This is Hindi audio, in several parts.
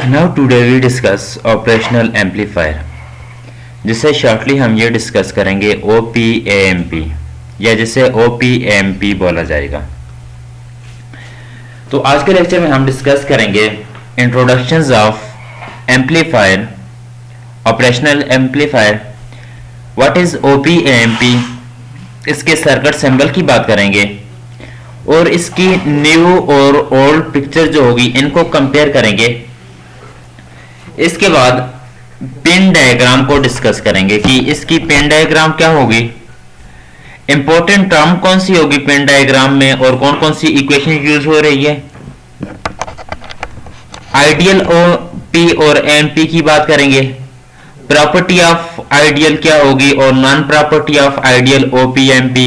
Now today we discuss operational amplifier, जिसे शॉर्टली हम ये डिस्कस करेंगे OP-AMP या जिसे OP-AMP बोला जाएगा। तो आज के लेक्चर में हम डिस्कस करेंगे introductions of amplifier, operational amplifier, what is OP-AMP, इसके सर्किट सिंबल की बात करेंगे और इसकी न्यू और ओल्ड पिक्चर जो होगी इनको कंपेयर करेंगे। इसके बाद पिन डायग्राम को डिस्कस करेंगे कि इसकी पिन डायग्राम क्या होगी, इंपॉर्टेंट टर्म कौन सी होगी पिन डायग्राम में और कौन कौन सी इक्वेशन यूज हो रही है। आइडियल OP और MP की बात करेंगे, प्रॉपर्टी ऑफ आइडियल क्या होगी और non property of ideal OP-MP।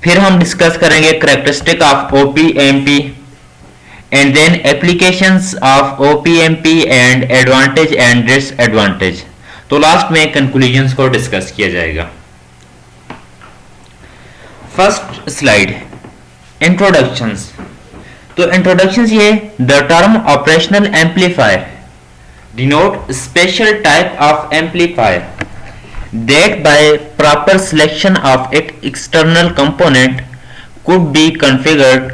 फिर हम डिस्कस करेंगे characteristic of OP-MP and then applications of OP-MP and advantage and disadvantage। तो लास्ट में कंक्लूजन्स को डिस्कस किया जाएगा। First slide introductions. तो इंट्रोडक्शंस ये the term operational amplifier denote special type of amplifier that by proper selection of its external component could be configured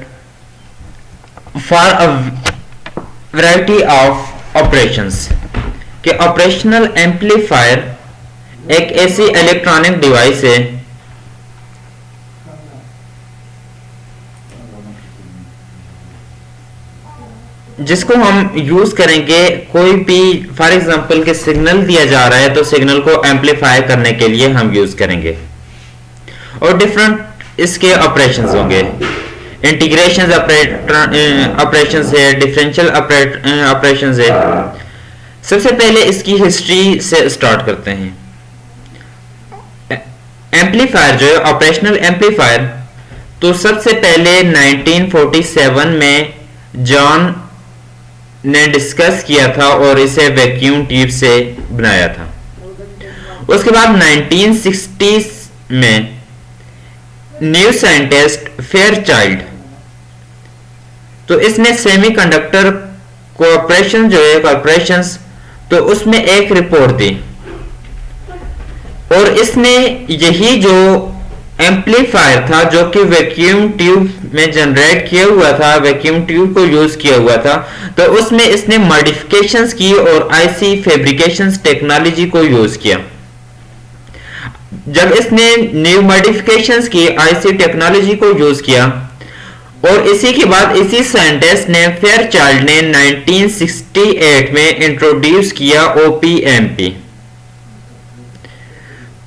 for a variety of operations। कि ऑपरेशनल एम्पलीफायर एक ऐसी इलेक्ट्रॉनिक डिवाइस है जिसको हम यूज करेंगे कोई भी, फॉर एग्जांपल के सिग्नल दिया जा रहा है तो सिग्नल को एम्पलीफाई करने के लिए हम यूज करेंगे और डिफरेंट इसके ऑपरेशंस होंगे। इंटीग्रेशन ऑपरेशंस है, डिफरेंशियल ऑपरेशंस है। सबसे पहले इसकी हिस्ट्री से स्टार्ट करते हैं। एम्पलीफायर जो है ऑपरेशनल एम्पलीफायर, तो सबसे पहले 1947 में जॉन ने डिस्कस किया था और इसे वैक्यूम ट्यूब से बनाया था। उसके बाद 1960s में न्यू साइंटिस्ट फेयरचाइल्ड, तो इसने सेमीकंडक्टर कोऑपरेशन जो है कॉर्पोरेशंस, तो उसमें एक रिपोर्ट दी और इसने यही जो एम्पलीफायर था जो कि वैक्यूम ट्यूब में जनरेट किया हुआ था, वैक्यूम ट्यूब को यूज किया हुआ था, तो उसमें इसने मॉडिफिकेशंस की और आईसी फैब्रिकेशंस टेक्नोलॉजी को यूज किया। जब इसने न्यू मॉडिफिकेशंस की, आईसी टेक्नोलॉजी को यूज किया और इसी के बाद इसी साइंटिस्ट ने फेयरचाइल्ड ने 1968 में इंट्रोड्यूस किया OP-MP।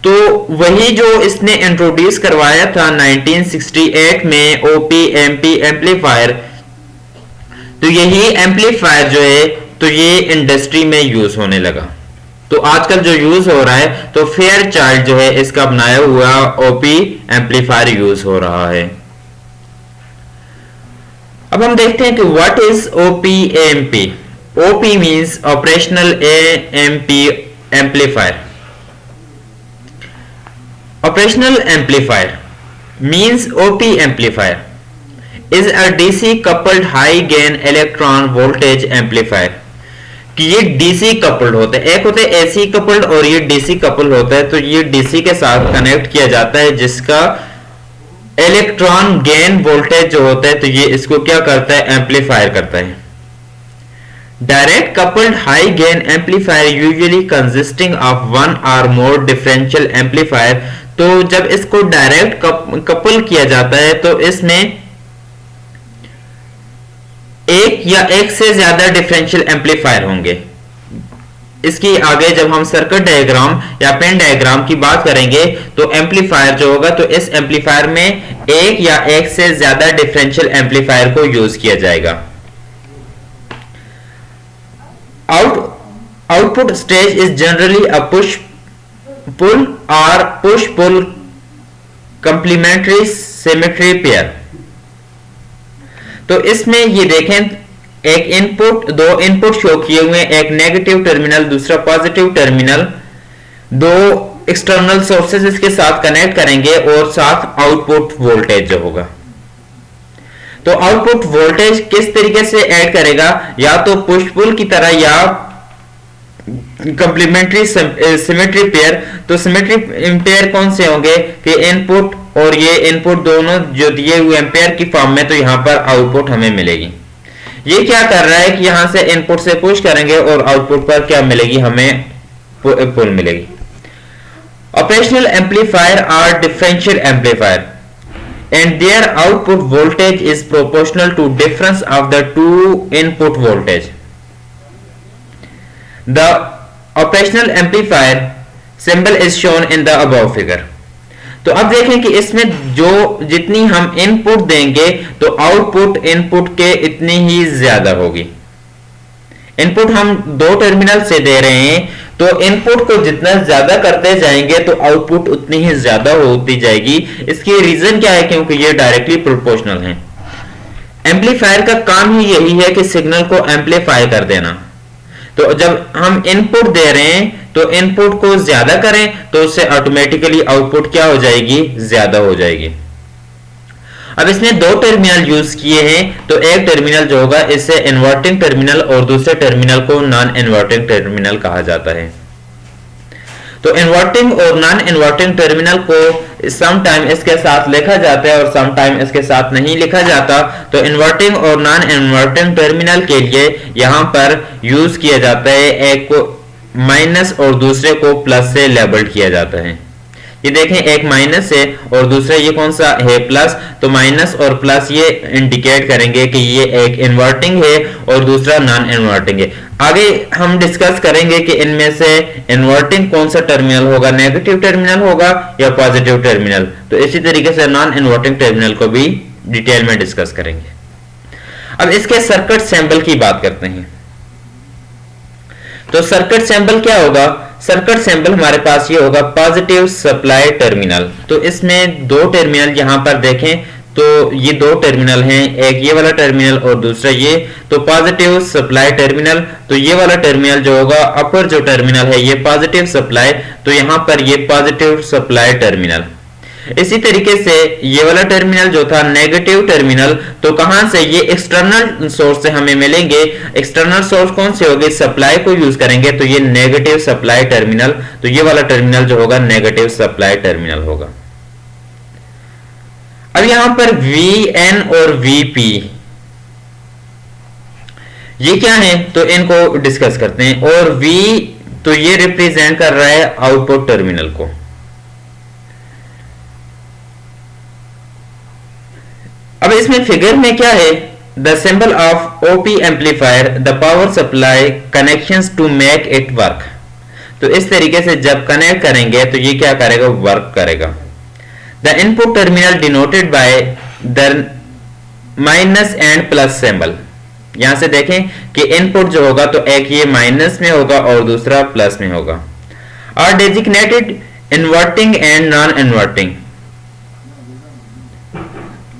तो वही जो इसने इंट्रोड्यूस करवाया था 1968 में OP-MP एम्पलीफायर, तो यही एम्पलीफायर जो है तो ये इंडस्ट्री में यूज होने लगा। तो आजकल जो यूज हो रहा है तो फेयरचाइल्ड जो है इसका बनाया हुआ OP एम्पलीफायर यूज हो रहा है। अब हम देखते हैं कि what is OP-AMP। OP means operational AMP amplifier. Operational amplifier means OP amplifier is a DC coupled high gain electron voltage amplifier। कि ये DC coupled होता है, एक होता है AC coupled और ये DC coupled होता है। तो ये DC के साथ कनेक्ट किया जाता है जिसका इलेक्ट्रॉन गेन वोल्टेज जो होता है तो ये इसको क्या करता है, एम्पलीफायर करता है। Direct coupled high gain amplifier usually consisting of one और मोर डिफरेंशियल एम्पलीफायर। तो जब इसको डायरेक्ट कपल किया जाता है तो इसमें एक या एक से ज्यादा डिफरेंशियल एम्पलीफायर होंगे। इसकी आगे जब हम सर्किट डायग्राम या पिन डायग्राम की बात करेंगे तो एम्पलीफायर जो होगा तो इस एम्पलीफायर में एक या एक से ज्यादा डिफरेंशियल एम्पलीफायर को यूज किया जाएगा। Output stage is generally a push pull और push pull complementary symmetry pair. तो इसमें ये देखें एक इनपुट, दो इनपुट शो किए हुए, एक नेगेटिव टर्मिनल दूसरा पॉजिटिव टर्मिनल, दो एक्सटर्नल सोर्सेस इसके साथ कनेक्ट करेंगे और साथ आउटपुट वोल्टेज जो होगा। तो आउटपुट वोल्टेज किस तरीके से ऐड करेगा, या तो पुश पुल की तरह या कंप्लीमेंट्री सिमेट्री पेयर। तो सिमेट्री पेयर कौन से होंगे कि इनपुट और ये इनपुट दोनों जो दिए हुए एम्पेयर की फॉर्म में, तो यहां पर आउटपुट हमें मिलेगी। ये क्या कर रहा है कि यहां से इनपुट से पुश करेंगे और आउटपुट पर क्या मिलेगी, हमें पुल मिलेगी। Operational amplifier are differential amplifier and their output voltage is proportional to difference of the two input voltage. The operational amplifier symbol is shown in the above figure. तो अब देखें कि इसमें जो जितनी हम इनपुट देंगे तो आउटपुट इनपुट के इतनी ही ज्यादा होगी। इनपुट हम दो टर्मिनल से दे रहे हैं, तो इनपुट को जितना ज्यादा करते जाएंगे तो आउटपुट उतनी ही ज्यादा होती जाएगी। इसकी रीजन क्या है, क्योंकि ये डायरेक्टली प्रोपोर्शनल है। एम्पलीफायर का काम ही यही है कि सिग्नल को एम्पलीफाई कर देना। तो जब हम इनपुट दे रहे हैं तो इनपुट को ज्यादा करें तो उससे ऑटोमेटिकली आउटपुट क्या हो जाएगी, ज्यादा हो जाएगी। अब इसने दो टर्मिनल यूज किए हैं, तो एक टर्मिनल जो होगा इसे इन्वर्टिंग टर्मिनल और दूसरे टर्मिनल को नॉन इन्वर्टिंग टर्मिनल कहा जाता है। तो इन्वर्टिंग और नॉन इन्वर्टिंग टर्मिनल को सम टाइम इसके साथ लिखा जाता है और सम टाइम इसके साथ नहीं लिखा जाता। तो इन्वर्टिंग और नॉन इन्वर्टिंग टर्मिनल के लिए यहां पर यूज किया जाता है, एक को माइनस और दूसरे को प्लस से लेबल किया जाता है। ये देखें, एक माइनस है और दूसरा ये कौन सा है, प्लस। तो माइनस और प्लस ये इंडिकेट करेंगे कि ये एक इन्वर्टिंग है और दूसरा नॉन इन्वर्टिंग है। आगे हम डिस्कस करेंगे कि इनमें से इन्वर्टिंग कौन सा टर्मिनल होगा, नेगेटिव टर्मिनल होगा या पॉजिटिव टर्मिनल। तो इसी तरीके से नॉन इन्वर्टिंग टर्मिनल को भी डिटेल में डिस्कस करेंगे। अब इसके सर्किट सैंपल की बात करते हैं। तो सर्किट सैंपल क्या होगा, सर्किट सैंपल हमारे पास ये होगा पॉजिटिव सप्लाई टर्मिनल। तो इसमें दो टर्मिनल यहां पर देखें, तो ये दो टर्मिनल हैं, एक ये वाला टर्मिनल और दूसरा ये। तो पॉजिटिव सप्लाई टर्मिनल, तो ये वाला टर्मिनल जो होगा अपर जो टर्मिनल है ये पॉजिटिव सप्लाई, तो यहां पर ये पॉजिटिव सप्लाई टर्मिनल। इसी तरीके से ये वाला टर्मिनल जो था नेगेटिव टर्मिनल, तो कहां से, ये एक्सटर्नल सोर्स से हमें मिलेंगे। एक्सटर्नल सोर्स कौन से होंगे, सप्लाई को यूज करेंगे, तो ये नेगेटिव सप्लाई टर्मिनल। तो ये वाला टर्मिनल जो होगा नेगेटिव सप्लाई टर्मिनल होगा। अब यहां पर Vn और Vp ये क्या है, तो इनको डिस्कस करते हैं। और V तो ये रिप्रेजेंट कर रहा है आउटपुट टर्मिनल को। अब इसमें फिगर में क्या है, the symbol of OP amplifier the power supply connections to make it work. तो इस तरीके से जब कनेक्ट करेंगे तो ये क्या करेगा, वर्क करेगा। The input terminal denoted by the minus and plus symbol. यहां से देखें कि इनपुट जो होगा तो एक ये माइनस में होगा और दूसरा प्लस में होगा। Are designated inverting and non inverting.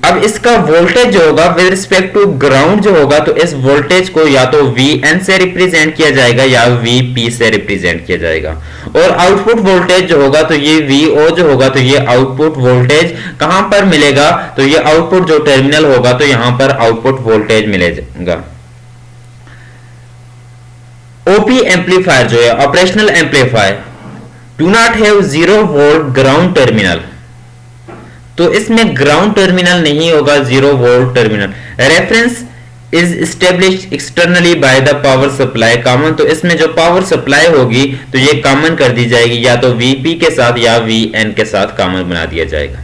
अब इसका वोल्टेज जो होगा विद रिस्पेक्ट टू ग्राउंड जो होगा, तो इस वोल्टेज को या तो Vn से रिप्रेजेंट किया जाएगा या Vp से रिप्रेजेंट किया जाएगा। और आउटपुट वोल्टेज जो होगा तो ये Vo जो होगा, तो ये आउटपुट वोल्टेज कहां पर मिलेगा, तो ये आउटपुट जो टर्मिनल होगा तो यहां पर आउटपुट वोल्टेज मिलेगा। OP एम्पलीफायर जो है operational amplifier do not have 0 volt ground terminal. तो इसमें ग्राउंड टर्मिनल नहीं होगा, 0 volt terminal. Reference is established externally by the power supply common. तो इसमें जो पावर सप्लाई होगी तो ये कॉमन कर दी जाएगी, या तो Vp के साथ या Vn के साथ कॉमन बना दिया जाएगा।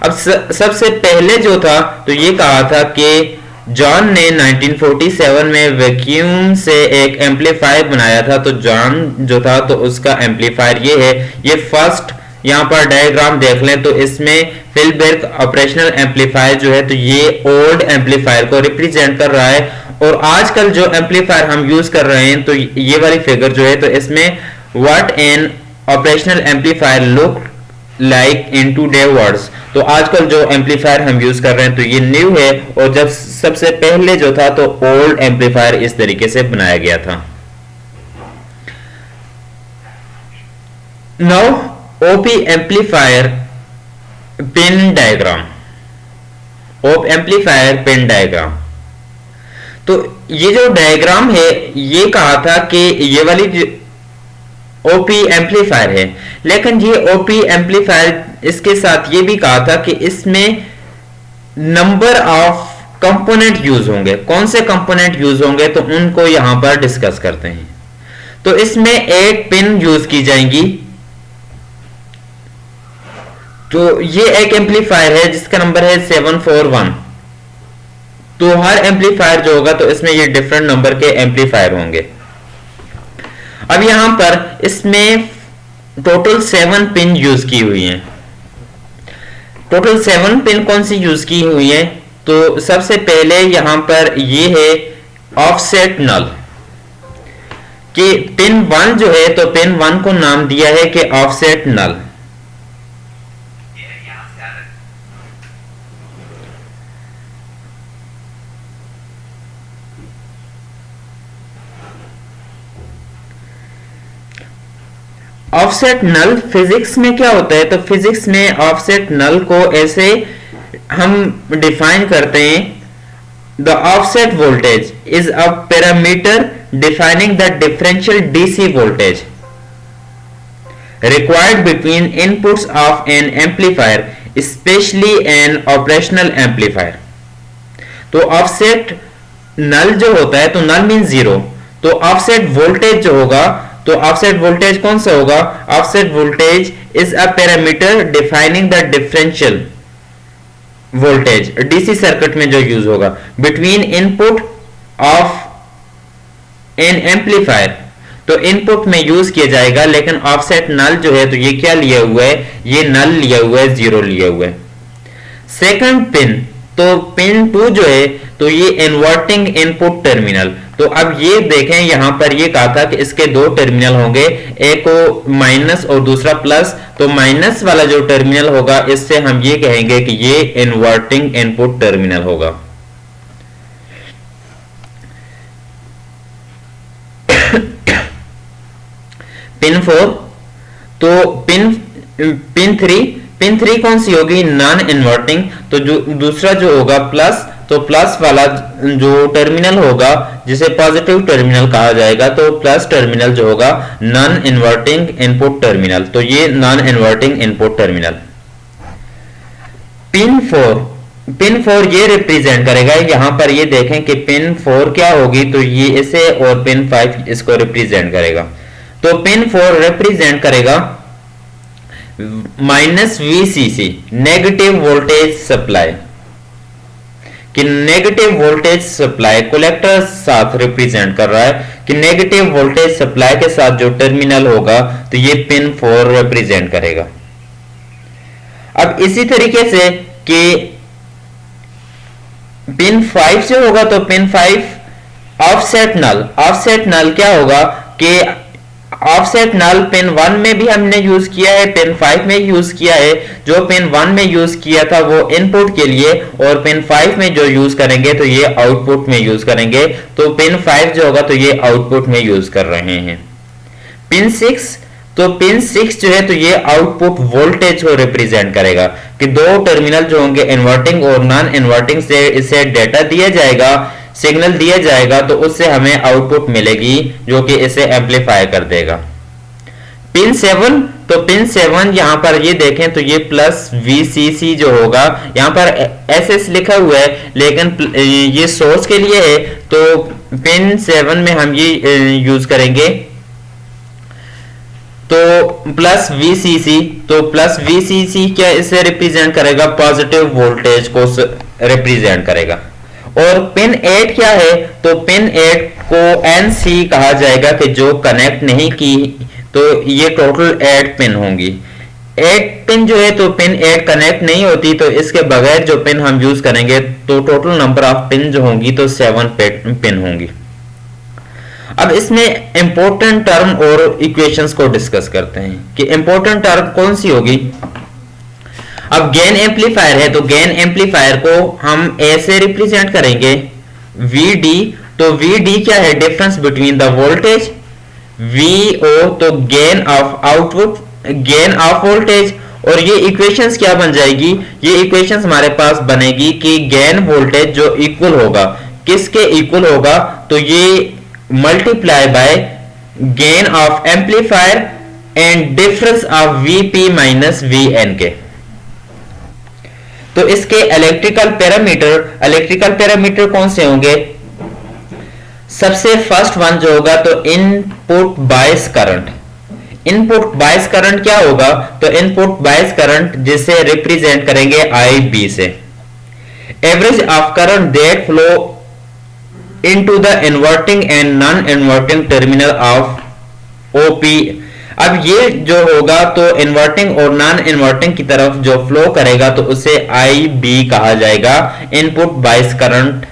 अब सबसे पहले जो था तो ये कहा था कि जॉन ने 1947 में वैक्यूम से एक एम्पलीफायर बनाया था। तो जॉन जो था तो उसका एम्पलीफायर ये है, ये फर्स्ट यहां पर डायग्राम देख लें तो इसमें फिलबर्ग ऑपरेशनल एम्पलीफायर जो है तो ये ओल्ड एम्पलीफायर को रिप्रेजेंट कर रहा है। और आजकल जो एम्पलीफायर हम यूज कर रहे हैं तो ये वाली फिगर जो है तो इसमें what an operational amplifier look like in today words. तो आजकल जो एम्पलीफायर हम यूज कर रहे हैं तो ये न्यू है, और जब सबसे पहले जो था तो ओल्ड एम्पलीफायर इस तरीके से बनाया गया था। Now OP amplifier pin diagram. Op amplifier pin diagram. तो ये जो डायग्राम है ये कहा था कि ये वाली ओपी एम्पलीफायर है, लेकिन ये ओपी एम्पलीफायर इसके साथ ये भी कहा था कि इसमें नंबर ऑफ कंपोनेंट यूज होंगे। कौन से कंपोनेंट यूज होंगे तो उनको यहां पर डिस्कस करते हैं। तो इसमें 8 पिन यूज की जाएंगी। तो ये एक एम्पलीफायर है जिसका नंबर है 741। तो हर एम्पलीफायर जो होगा तो इसमें ये डिफरेंट नंबर के एम्पलीफायर होंगे। अब यहां पर इसमें टोटल 7 पिन यूज की हुई हैं। टोटल 7 पिन कौन सी यूज की हुई है? तो सबसे पहले यहां पर ये है ऑफसेट नल, कि पिन 1 जो है तो पिन 1 को नाम दिया है कि offset null. Offset null physics में क्या होता है? तो फिजिक्स में ऑफसेट नल को ऐसे हम डिफाइन करते हैं, the offset voltage is a parameter defining the differential DC voltage required between inputs of an amplifier, especially an operational amplifier। तो ऑफसेट नल जो होता है तो नल मीन जीरो, तो ऑफसेट वोल्टेज जो होगा तो ऑफसेट वोल्टेज कौन सा होगा? Offset voltage is a parameter defining the differential voltage DC circuit में जो यूज होगा between input of N amplifier. तो इनपुट में यूज किया जाएगा, लेकिन ऑफसेट नल जो है तो ये क्या लिया हुआ है? ये नल लिया हुआ है, जीरो लिया हुआ है। सेकंड पिन, तो पिन 2 जो है तो ये इन्वर्टिंग इनपुट टर्मिनल। तो अब ये देखें यहां पर ये कहा था कि इसके 2 टर्मिनल होंगे, एक को माइनस और दूसरा प्लस। तो माइनस वाला जो टर्मिनल होगा इससे हम ये कहेंगे कि ये इन्वर्टिंग इनपुट टर्मिनल होगा। पिन 4, तो पिन 3 कौन सी होगी? Non inverting. तो जो दूसरा जो होगा प्लस, तो प्लस वाला जो टर्मिनल होगा जिसे पॉजिटिव टर्मिनल कहा जाएगा, तो प्लस टर्मिनल जो होगा नॉन इन्वर्टिंग इनपुट टर्मिनल। तो ये non inverting input terminal. Pin 4 ये रिप्रेजेंट करेगा, यहां पर ये देखें कि पिन 4 क्या होगी? तो ये इसे, और पिन 5 इसको रिप्रेजेंट करेगा। तो पिन 4 रिप्रेजेंट करेगा -VCC, नेगेटिव वोल्टेज सप्लाई, कि नेगेटिव वोल्टेज सप्लाई कलेक्टर साथ रिप्रेजेंट कर रहा है कि नेगेटिव वोल्टेज सप्लाई के साथ जो टर्मिनल होगा तो ये पिन 4 रिप्रेजेंट करेगा। अब इसी तरीके से कि पिन 5 जो होगा तो पिन 5 ऑफसेट नल क्या होगा कि ऑफसेट नल पिन 1 में भी हमने यूज किया है, पिन 5 में यूज किया है। जो पिन 1 में यूज किया था वो इनपुट के लिए, और पिन 5 में जो यूज करेंगे तो ये आउटपुट में यूज करेंगे। तो पिन 5 जो होगा तो ये आउटपुट में यूज कर रहे हैं। पिन 6, तो पिन 6 जो है तो ये आउटपुट वोल्टेज को रिप्रेजेंट करेगा कि 2 टर्मिनल जो होंगे इन्वर्टिंग और नॉन इन्वर्टिंग से इसे डेटा दिया जाएगा, सिग्नल दिया जाएगा, तो उससे हमें आउटपुट मिलेगी जो कि इसे एम्पलीफाई कर देगा। पिन 7, तो पिन 7 यहां पर ये देखें तो ये +VCC जो होगा, यहां पर SS लिखा हुआ है लेकिन ये सोर्स के लिए है, तो पिन 7 में हम ये यूज करेंगे तो +VCC। तो +VCC क्या इसे रिप्रेजेंट करेगा? पॉजिटिव वोल्टेज को रिप्रेजेंट करेगा। और पिन 8 क्या है? तो पिन 8 को NC कहा जाएगा कि जो कनेक्ट नहीं की, तो ये टोटल 8 पिन होंगी। 8 पिन जो है तो पिन 8 कनेक्ट नहीं होती, तो इसके बगैर जो पिन हम यूज करेंगे तो टोटल नंबर ऑफ पिन जो होंगी तो 7 पिन होंगी। अब इसमें इंपॉर्टेंट टर्म और इक्वेशंस को डिस्कस करते हैं कि इंपॉर्टेंट टर्म कौन सी होगी। अब गेन एम्पलीफायर है तो गेन एम्पलीफायर को हम ऐसे रिप्रेजेंट करेंगे VD। तो VD क्या है? Difference between the voltage. VO तो gain of output, gain of voltage, और ये इक्वेशंस क्या बन जाएगी, ये इक्वेशंस हमारे पास बनेगी कि गेन वोल्टेज जो इक्वल होगा, किसके इक्वल होगा, तो ये multiply by gain of amplifier and difference of VP minus VN के। तो इसके इलेक्ट्रिकल पैरामीटर कौन से होंगे, सबसे फर्स्ट वन जो होगा तो input bias current. Input bias current क्या होगा, तो इनपुट बायस करंट जिसे रिप्रेजेंट करेंगे आई बी से। Average of current that flow into the inverting and non inverting terminal of OP. अब ये जो होगा तो इन्वर्टिंग और नॉन इन्वर्टिंग की तरफ जो फ्लो करेगा तो उसे आई बी कहा जाएगा, input bias current.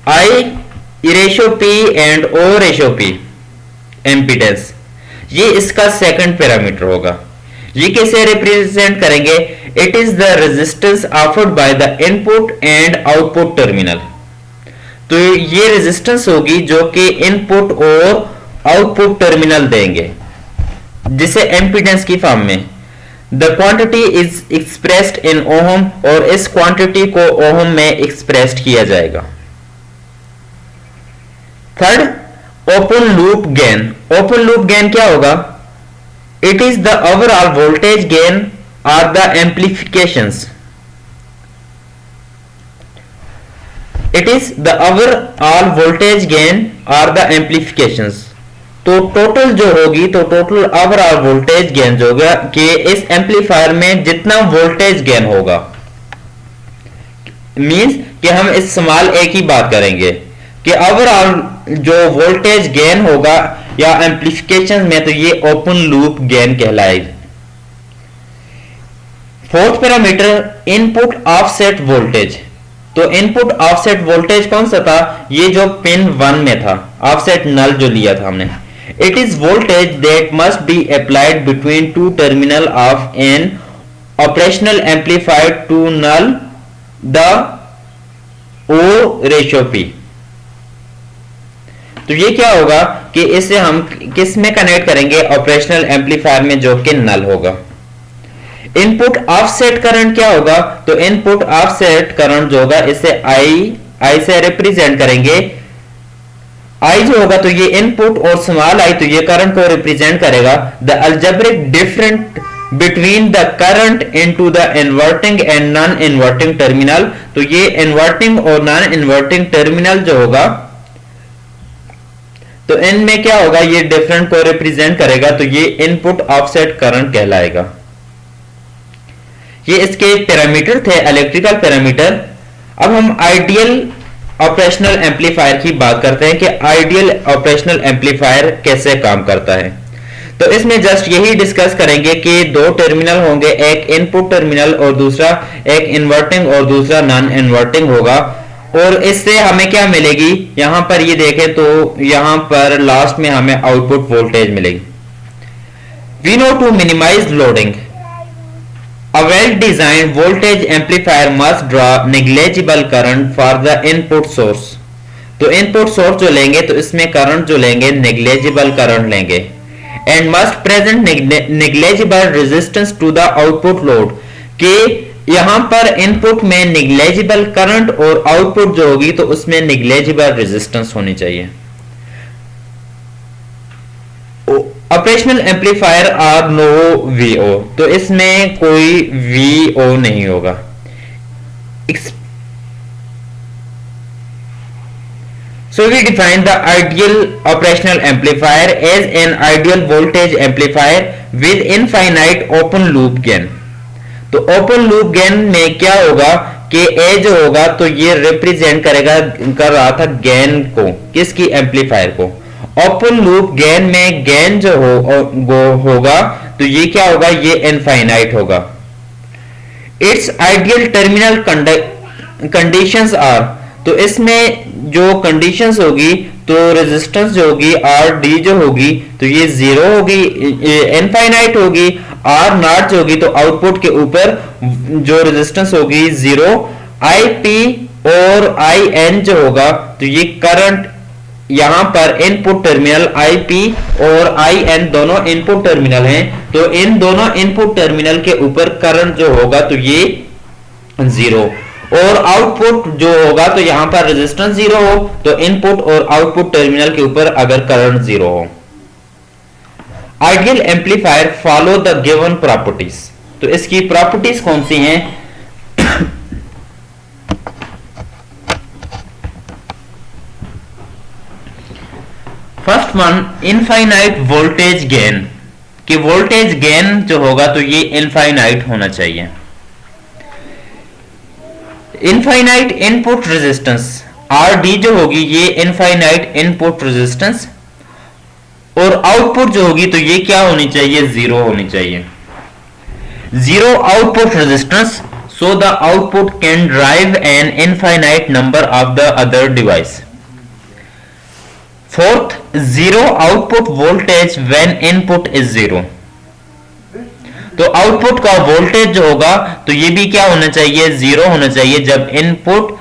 I ratio P and O ratio P impedance, ये इसका सेकंड पैरामीटर होगा। ये कैसे रिप्रेजेंट करेंगे, it is the resistance offered by the input and output terminal. तो ये रेजिस्टेंस होगी जो कि इनपुट और आउटपुट टर्मिनल देंगे, जिसे एम्पीडेंस की फॉर्म में। The quantity is expressed in ohm, और इस क्वांटिटी को ओहम में एक्सप्रेस्ड किया जाएगा। Third, open loop gain. Open loop gain क्या होगा, it is the overall voltage gain और the amplifications. It is the overall voltage gain और द एम्प्लीफिकेशंस। तो टोटल जो होगी, तो टोटल ओवरऑल वोल्टेज गेन जो होगा कि इस एम्पलीफायर में जितना वोल्टेज गेन होगा, मींस कि हम इस सवाल एक ही बात करेंगे कि ओवरऑल जो वोल्टेज गेन होगा या एम्प्लीफिकेशन में, तो ये ओपन लूप गेन कहलाएगा। Fourth parameter input offset voltage. तो इनपुट ऑफसेट वोल्टेज कौन सा था, ये जो पिन 1 में था, ऑफसेट नल जो लिया था हमने। It is voltage that must be applied between two terminal of an operational amplifier to null the O ratio P. तो ये क्या होगा कि इसे हम किस में कनेक्ट करेंगे, ऑपरेशनल एम्पलीफायर में जो कि नल होगा। इनपुट ऑफसेट करंट क्या होगा, तो इनपुट ऑफसेट करंट जो होगा इसे आई से रिप्रेजेंट करेंगे। आई जो होगा तो ये इनपुट और स्मॉल आई तो ये करंट को रिप्रेजेंट करेगा। The algebraic different between the current into the inverting and non inverting terminal. तो ये इन्वर्टिंग और नॉन इन्वर्टिंग टर्मिनल जो होगा तो इनमें क्या होगा, ये डिफरेंट को रिप्रेजेंट करेगा, तो ये इनपुट ऑफसेट करंट कहलाएगा। ये इसके पैरामीटर थे, इलेक्ट्रिकल पैरामीटर। अब हम आइडियल ऑपरेशनल एम्पलीफायर की बात करते हैं कि आइडियल ऑपरेशनल एम्पलीफायर कैसे काम करता है। तो इसमें जस्ट यही डिस्कस करेंगे कि दो टर्मिनल होंगे, एक इनपुट टर्मिनल और दूसरा एक इन्वर्टिंग और दूसरा नॉन इन्वर्टिंग होगा। और इससे हमें क्या मिलेगी, यहां पर ये देखें तो यहां पर लास्ट में हमें आउटपुट वोल्टेज मिलेगी। We know to minimise loading a well designed voltage amplifier must draw negligible current for the input source। तो इनपुट सोर्स जो लेंगे तो इसमें करंट जो लेंगे नेग्लेजिबल करंट लेंगे। And must present negligible resistance to the output load, कि यहां पर इनपुट में नेग्लेजिबल करंट और आउटपुट जो होगी तो उसमें नेग्लेजिबल रेजिस्टेंस होनी चाहिए। Operational amplifier are no VO, तो इसमें कोई वीओ नहीं होगा। So we define the ideal operational amplifier as an ideal voltage amplifier with infinite open loop gain। तो ओपन लूप गेन में क्या होगा कि ए जो होगा तो ये रिप्रेजेंट करेगा कर रहा था गेन को, किसकी, एम्पलीफायर को। ओपन लूप गेन में गेन जो होगा तो ये क्या होगा, ये इनफाइनाइट होगा। It's ideal terminal conditions are, तो इसमें जो कंडीशंस होगी तो रेजिस्टेंस जो होगी आर डी जो होगी तो ये जीरो होगी, इनफाइनाइट होगी। आर नॉट जो होगी तो आउटपुट के ऊपर जो रेजिस्टेंस होगी जीरो। आई पी और आई एन जो होगा तो ये करंट यहां पर इनपुट टर्मिनल IP और IN दोनों इनपुट टर्मिनल हैं, तो इन दोनों इनपुट टर्मिनल के ऊपर करंट जो होगा तो ये 0, और आउटपुट जो होगा तो यहां पर रेजिस्टेंस 0 हो, तो इनपुट और आउटपुट टर्मिनल के ऊपर अगर करंट 0 हो। Ideal amplifier follow the given properties, तो इसकी प्रॉपर्टीज कौन सी हैं? First one, infinite voltage gain, कि वोल्टेज गेन जो होगा तो ये इनफाइनाइट होना चाहिए। इनफाइनाइट इनपुट रेजिस्टेंस RD जो होगी ये इनफाइनाइट इनपुट रेजिस्टेंस, और आउटपुट जो होगी तो ये क्या होनी चाहिए? 0 होनी चाहिए। 0 output resistance, so the output can drive an infinite number of the other device. Fourth, 0 output voltage when input is 0. तो आउटपुट का वोल्टेज जो होगा तो ये भी क्या होना चाहिए? 0 होना चाहिए जब इनपुट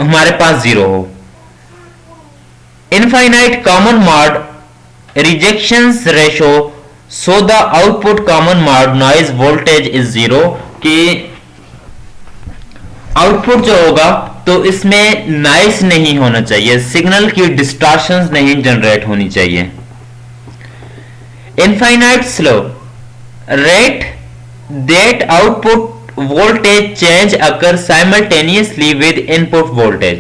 हमारे पास 0 हो। Infinite common mode rejections ratio, so the output common mode noise voltage is 0, कि आउटपुट जो होगा तो इसमें नॉइस नहीं होना चाहिए, सिग्नल की डिस्टॉर्शंस नहीं जनरेट होनी चाहिए। Infinite slow rate that output voltage change occurs simultaneously with input voltage.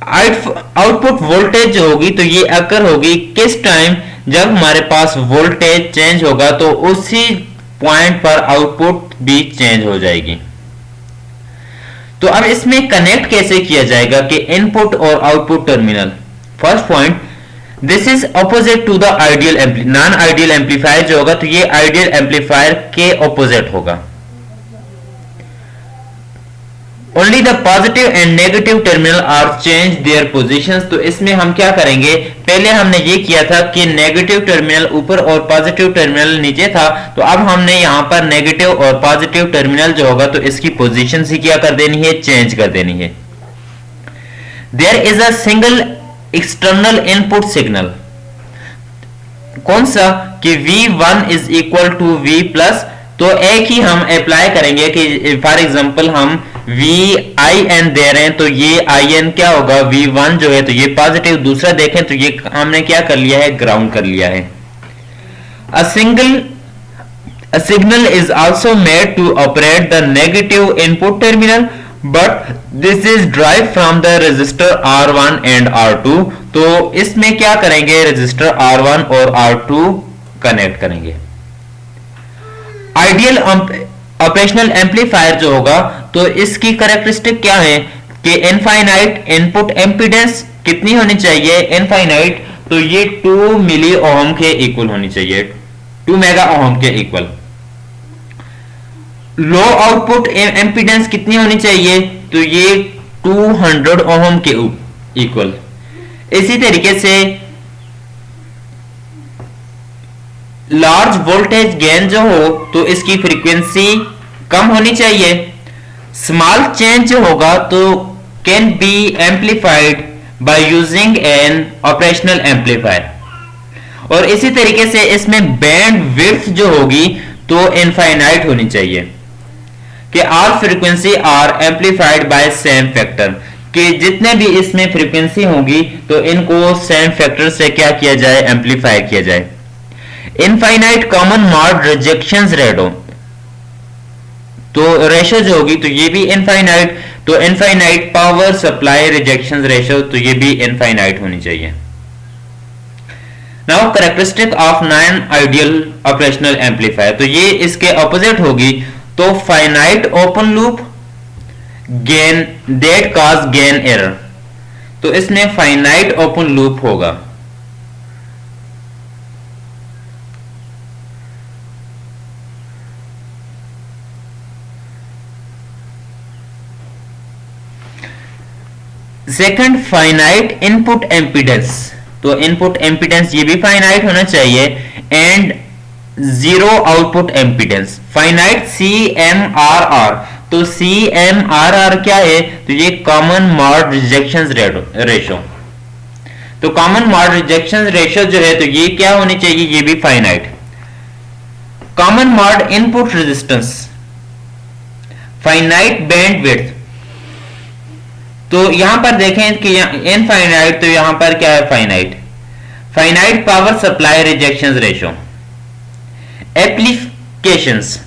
Output voltage जो होगी तो ये अकर होगी किस टाइम? जब हमारे पास वोल्टेज चेंज होगा तो उसी पॉइंट पर आउटपुट भी चेंज हो जाएगी। तो अब इसमें कनेक्ट कैसे किया जाएगा कि इनपुट और output terminal? First point, this is opposite to the ideal non ideal amplifier जो होगा तो ये आइडियल एम्पलीफायर के ऑपोजिट होगा। Only the positive and negative terminal are change their positions, तो इसमें हम क्या करेंगे? पहले हमने ये किया था कि नेगेटिव टर्मिनल ऊपर और पॉजिटिव टर्मिनल नीचे था, तो अब हमने यहां पर नेगेटिव और पॉजिटिव टर्मिनल जो होगा तो इसकी पोजीशन ही क्या कर देनी है? चेंज कर देनी है। There is a single external input signal, कौन सा? कि V1 is equal to V plus, तो एक ही हम अप्लाई करेंगे कि फॉर एग्जांपल हम VIN दे रहे हैं तो ये IN क्या होगा? V1 जो है तो ये पॉजिटिव, दूसरा देखें तो ये हमने क्या कर लिया है? ग्राउंड कर लिया है। A signal is also made to operate the negative input terminal, but this is derived from the resistor R1 and R2, तो इसमें क्या करेंगे? रेजिस्टर R1 और R2 कनेक्ट करेंगे। आइडियल ऑपरेशनल एम्पलीफायर जो होगा तो इसकी कैरेक्टरिस्टिक क्या है? कि इनफाइनाइट इनपुट एम्पीडेंस कितनी होनी चाहिए? इनफाइनाइट, तो ये 2 मिली ओम के इक्वल होनी चाहिए, 2 मेगा ओम के इक्वल। लो आउटपुट एम्पीडेंस कितनी होनी चाहिए? तो ये 200 ओम के इक्वल। इसी तरीके से लार्ज वोल्टेज गेन जो हो तो इसकी फ्रीक्वेंसी कम होनी चाहिए। स्मॉल चेंज जो होगा तो can be amplified by using N operational amplifier, और इसी तरीके से इसमें बैंड विड्थ जो होगी तो इनफाइनाइट होनी चाहिए, कि all frequency are amplified by same factor, कि जितने भी इसमें फ्रीक्वेंसी होगी तो इनको सेम फैक्टर से क्या किया जाए? एम्पलीफाई किया जाए। Infinite common mode rejections ratio, तो रेशो जो होगी तो ये भी इनफाइनाइट, तो infinite power supply rejections ratio, तो ये भी इनफाइनाइट होनी चाहिए। Now characteristic of non ideal operational amplifier, तो ये इसके ऑपोजिट होगी। तो finite open loop gain that cause gain error, तो इसमें फाइनाइट ओपन लूप होगा। सेकंड, फाइनाइट इनपुट एम्पीडेंस, तो इनपुट एम्पीडेंस ये भी फाइनाइट होना चाहिए। And zero output एम्पीडेंस, finite CMRR, तो CMRR क्या है? तो ये कॉमन मॉड रिजेक्शन रेशो। तो कॉमन मॉड रिजेक्शन रेशो जो है तो ये क्या होनी चाहिए? ये भी finite. Common mode input resistance, finite bandwidth. तो यहां पर देखें कि इनफाइनाइट, तो यहां पर क्या है? Finite. Finite power supply rejection ratio. Applications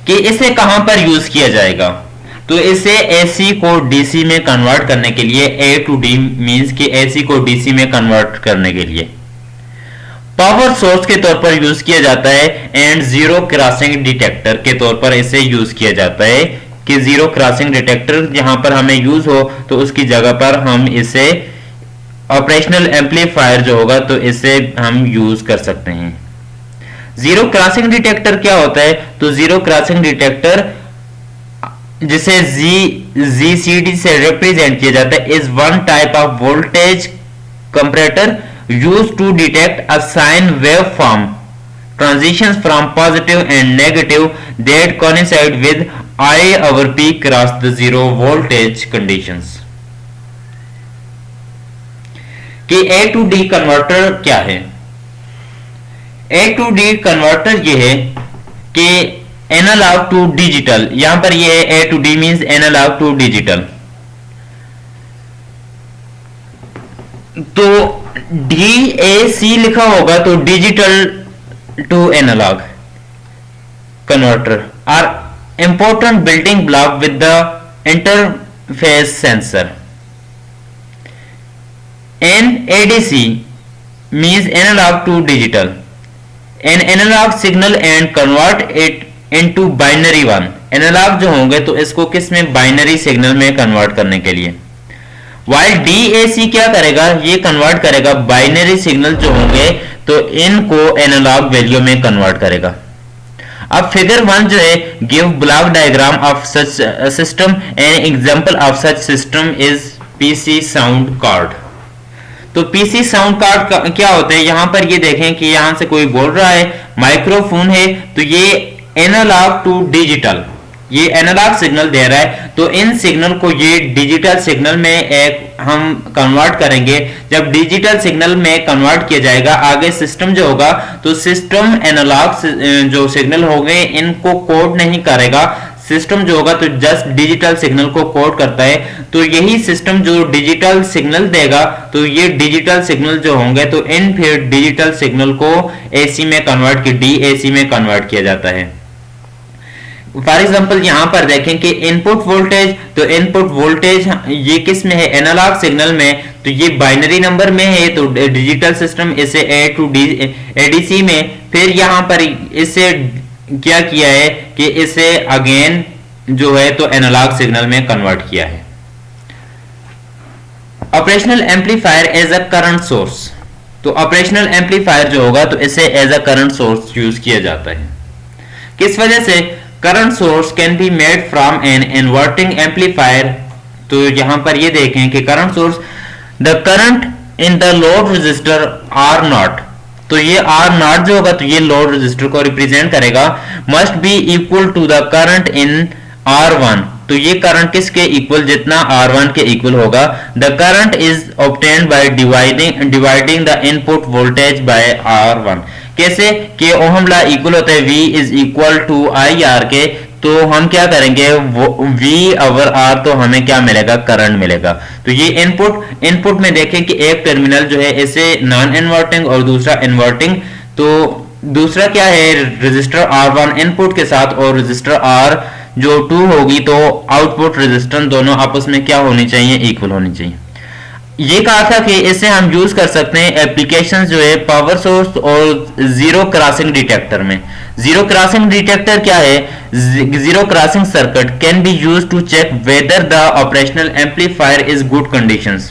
कि इसे कहां पर यूज किया जाएगा? तो इसे AC को DC में कन्वर्ट करने के लिए, A to D मींस कि AC को DC में कन्वर्ट करने के लिए पावर सोर्स के तौर पर यूज किया जाता है। एंड जीरो क्रॉसिंग डिटेक्टर के तौर पर इसे यूज किया जाता है कि जीरो क्रॉसिंग डिटेक्टर जहां पर हमें यूज हो तो उसकी जगह पर हम इसे ऑपरेशनल एम्पलीफायर जो होगा तो इसे हम यूज कर सकते हैं। जीरो क्रॉसिंग डिटेक्टर क्या होता है? तो जीरो क्रॉसिंग डिटेक्टर जिसे GCD से रिप्रेजेंट किया जाता है is one type of voltage comparator used to detect a sine wave form transitions from positive and negative that coincide with I over P cross the zero voltage conditions। कि A to D कन्वर्टर क्या है? A to D कन्वर्टर ये है कि एनालॉग टू डिजिटल, यहां पर ये A to D means analog to digital. तो DAC लिखा होगा तो digital to analog converter are important building block with the interface sensor। and ADC means analog to digital, an analog signal and convert it into binary one। Analog जो होंगे तो इसको किस में? बाइनरी सिग्नल में कन्वर्ट करने के लिए। वाइल DAC क्या करेगा? ये कन्वर्ट करेगा बाइनरी सिग्नल जो होंगे तो इनको एनालॉग वैल्यू में कन्वर्ट करेगा। अब फिगर 1 जो है give block diagram of such system, an example of such system is PC sound card. तो PC साउंड कार्ड क्या होते हैं? यहां पर ये देखें कि यहां से कोई बोल रहा है, माइक्रोफोन है, तो ये एनालॉग टू डिजिटल, ये एनालॉग सिग्नल दे रहा है। तो इन सिग्नल को ये डिजिटल सिग्नल में एक हम कन्वर्ट करेंगे। जब डिजिटल सिग्नल में कन्वर्ट किया जाएगा आगे सिस्टम जो होगा तो सिस्टम एनालॉग जो सिग्नल होंगे इनको कोड नहीं करेगा। सिस्टम जो होगा तो जस्ट डिजिटल सिग्नल को कोड करता है। तो यही सिस्टम जो डिजिटल सिग्नल देगा तो ये डिजिटल सिग्नल जो होंगे तो इन फिर डिजिटल सिग्नल को AC में कन्वर्ट की DAC में कन्वर्ट किया जाता है। फॉर एग्जाम्पल यहां पर देखें कि इनपुट वोल्टेज, तो इनपुट वोल्टेज ये किस में है? एनालॉग सिग्नल में, तो ये बाइनरी नंबर में है तो डिजिटल सिस्टम इसे A to ADC में, फिर यहां पर इसे क्या किया है कि इसे अगेन जो है तो एनालॉग सिग्नल में कन्वर्ट किया है। Operational amplifier as a current source, तो ऑपरेशनल एम्पलीफायर जो होगा तो इसे as a current source use किया जाता है। किस वजह से? Current source can be made from an inverting amplifier. तो यहां पर ये देखें कि current source, the current in the load resistor R0, तो ये R0 जो होगा तो ये लोड रजिस्टर को रिप्रेजेंट करेगा, must be equal to the current in R1, तो ये करंट किसके इक्वल? जितना R1 के इक्वल होगा। The current is obtained by dividing the input voltage by R1। कैसे? कि ओहम लॉ इक्वल होता है V is equal to IR के, तो हम क्या करेंगे? V ओवर R, तो हमें क्या मिलेगा? करंट मिलेगा। तो ये इनपुट में देखें कि एक टर्मिनल जो है इसे नॉन इन्वर्टिंग और दूसरा इन्वर्टिंग, तो दूसरा क्या है? रजिस्टर R1 इनपुट के साथ और रजिस्टर R जो 2 होगी तो आउटपुट रेजिस्टेंस दोनों आपस में क्या होनी चाहिए? इक्वल होनी चाहिए। ये कहा था कि इसे हम यूज कर सकते हैं एप्लीकेशन जो है पावर सोर्स और जीरो क्रॉसिंग डिटेक्टर में। जीरो क्रॉसिंग डिटेक्टर क्या है? Zero crossing circuit can be use to check whether the operational amplifier is good conditions,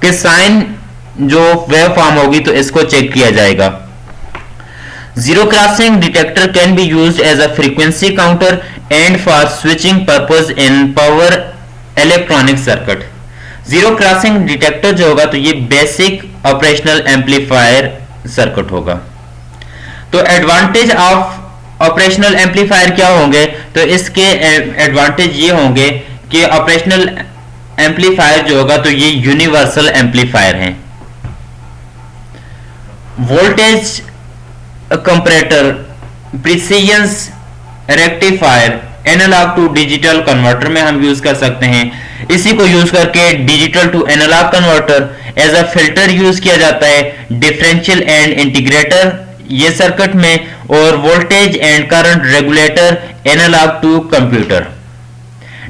कि साइन जो वेव फॉर्म होगी तो इसको चेक किया जाएगा। Zero crossing detector can be used as a frequency counter and for switching purpose in power electronic circuit. Zero crossing detector जो होगा तो ये बेसिक ऑपरेशनल एम्पलीफायर सर्किट होगा। तो एडवांटेज ऑफ ऑपरेशनल एम्पलीफायर क्या होंगे, तो इसके एडवांटेज ये होंगे कि ऑपरेशनल एम्पलीफायर जो होगा तो ये यूनिवर्सल एम्पलीफायर हैं। Voltage comparator, precision rectifier, analog to digital converter में हम यूज कर सकते हैं। इसी को यूज करके digital to analog converter as a filter use किया जाता है, डिफरेंशियल एंड इंटीग्रेटर ये सर्किट में, और voltage and current regulator analog to computer.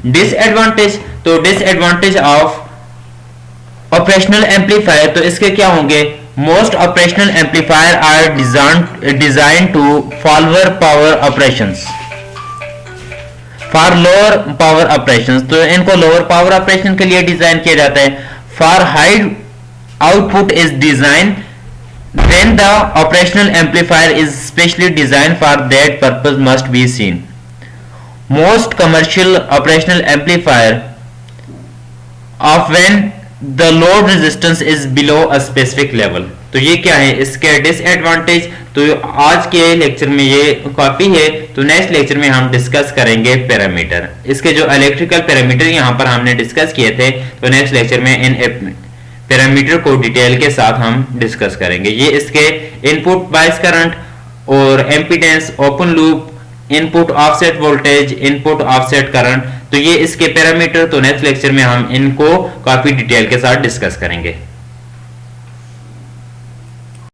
Disadvantage, तो डिसएडवांटेज ऑफ ऑपरेशनल एम्पलीफायर, तो इसके क्या होंगे, most operational amplifier are design to follower power operations for lower power operations, तो इनको लोअर पावर ऑपरेशन के लिए डिजाइन किया जाता है। For high output is design, then the operational amplifier is specially design for that purpose must be seen. Most commercial operational amplifier of when the load resistance is below a specific level, तो ये क्या है इसके डिसएडवांटेज। तो आज के लेक्चर में ये कॉपी है, तो नेक्स्ट लेक्चर में हम डिस्कस करेंगे पैरामीटर। इसके जो इलेक्ट्रिकल पैरामीटर यहाँ पर हमने डिस्कस किए थे, तो नेक्स्ट लेक्चर में इन पैरामीटर को डिटेल के साथ हम डिस्कस करेंगे। ये इसके इनपुट बायस करंट और impedance, open loop, input offset voltage, input offset current, तो ये इसके पैरामीटर, तो नेक्स्ट लेक्चर में हम इनको काफी डिटेल के साथ डिस्कस करेंगे।